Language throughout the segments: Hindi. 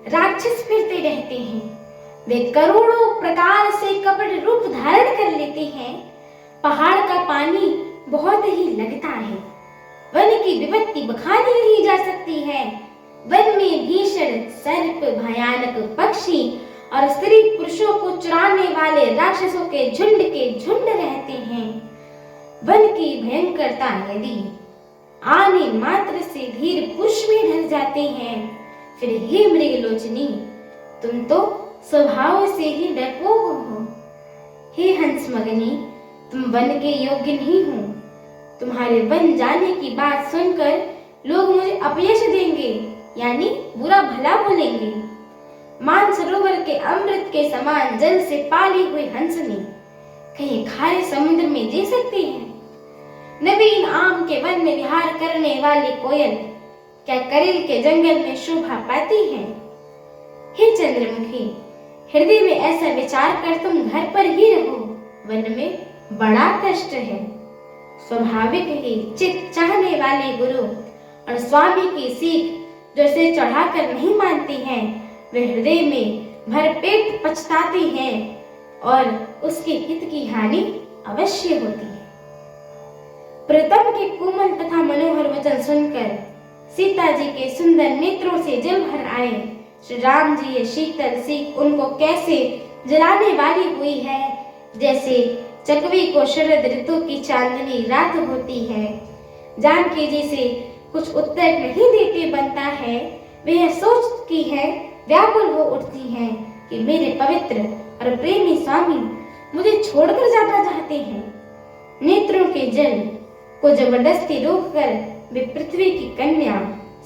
राक्षस फिरते रहते हैं। वे करोड़ों प्रकार से कपट रूप धारण कर लेते हैं। पहाड़ का पानी बहुत ही लगता है। वन की विपत्ति बखानी नहीं जा सकती है। वन में भीषण सर्प, भयानक पक्षी और स्त्री पुरुषों को चुराने वाले राक्षसों के झुंड रहते हैं। वन की भयंकरता यदि आने मात्र से धीर पुरुष में ढल जाते हैं, फिर हे मृगलोचनी, तुम तो स्वभाव से ही डरपोक हो। हे हंसमगनी, तुम वन के योग्य नहीं हो। तुम्हारे वन जाने की बात सुनकर लोग मुझे अपयश देंगे, यानी बुरा भला बोलेंगे। मानसरोवर के अमृत के समान जल से पाली हुई हंसनी कहीं खारे समुद्र में जी सकती है? नवीन आम के वन में विहार करने वाली कोयल क्या करेल के जंगल में शोभा पाती है? हे चंद्रमुखी, हृदय में ऐसा विचार कर तुम घर पर ही रहो। वन में बड़ा कष्ट है। स्वाभाविक ही चित चाहने वाले गुरु और स्वामी की सीख जो इसे चढ़ाकर नहीं मानती हैं, वे हृदय में भरपेट पछताती हैं और उसके हित की हानि अवश्य होती है। प्रीतम के कोमल तथा मनोहर वचन सुनकर सीता जी के सुंदर नेत्रों से जल भर आए। श्री राम जी ये शीतल सीख उनको कैसे जलाने वाली हुई है, जैसे चकवी को शरद ऋतु की चांदनी रात होती है। जानकी जी से कुछ उत्तर नहीं देते बनता है, वे यह सोचती है, व्याकुल हो उठती हैं कि मेरे पवित्र और प्रेमी स्वामी मुझे छोड़कर जाना चाहते हैं। नेत्रों के जल को जबरदस्ती रोककर वे पृथ्वी की कन्या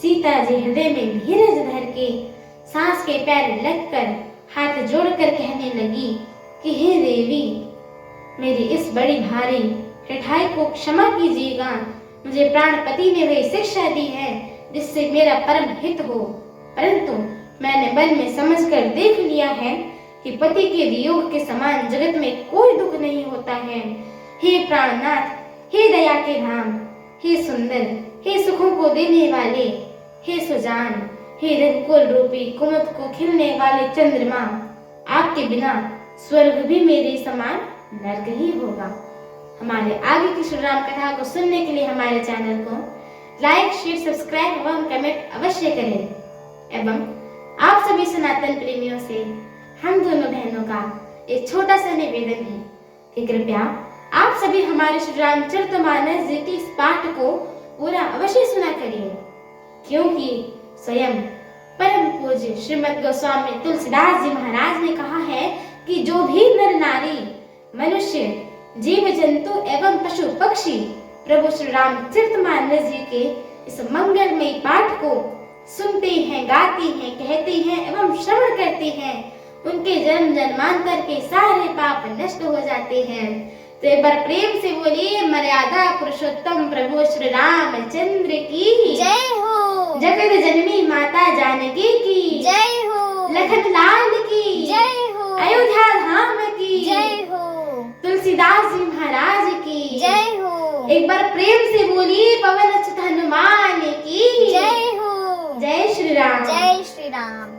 सीता जी हृदय में धीरज धर के सांस के पैर लगकर हाथ जोड़कर कहने लगी कि हे देवी, मेरी इस बड़ी भारी हठाई को क्षमा कीजिएगा। मुझे प्राणपति ने वही शिक्षा दी है जिससे मेरा परम हित हो, परंतु मैंने मन में समझकर देख लिया है कि पति के वियोग के समान जगत में कोई दुख नहीं होता है। हे प्राणनाथ, हे दया के धाम, हे सुंदर, हे सुखों को देने वाले, हे सुजान, हे रघुकुल रूपी कुमुद को खिलने वाले चंद्रमा, आपके बिना स्वर्ग भी मेरे समान नरक ही होगा। हमारे आगे की श्री राम कथा को सुनने के लिए हमारे चैनल को लाइक, शेयर, सब्सक्राइब एवं कमेंट अवश्य करें। एवं आप सभी सनातन प्रेमियों से हम दोनों बहनों का एक छोटा सा निवेदन है कि कृपया आप सभी हमारे श्री रामचरितमानस जी के इस पाठ को पूरा अवश्य सुना करिए, क्योंकि स्वयं परम पूज्य श्रीमद गोस्वामी तुलसीदास जी महाराज ने कहा है कि जो भी नर नारी, मनुष्य, जीव जंतु एवं पशु पक्षी प्रभु श्री रामचरितमानस जी के इस मंगलमय पाठ को सुनते हैं, गाते हैं, कहते हैं एवं श्रवण करते हैं, उनके जन्म जन्मांतर के सारे पाप नष्ट हो जाते हैं। तो एक बार प्रेम से बोलिए, मर्यादा पुरुषोत्तम प्रभु श्री रामचंद्र की जय हो। जगत जननी माता जानकी की जय हो। लखन लाल की जय हो। अयोध्या धाम की जय हो। तुलसीदास जी महाराज की जय हो। एक बार प्रेम से बोलिए, पवन सुत हनुमान की जय हो। जय श्री राम। जय श्री राम।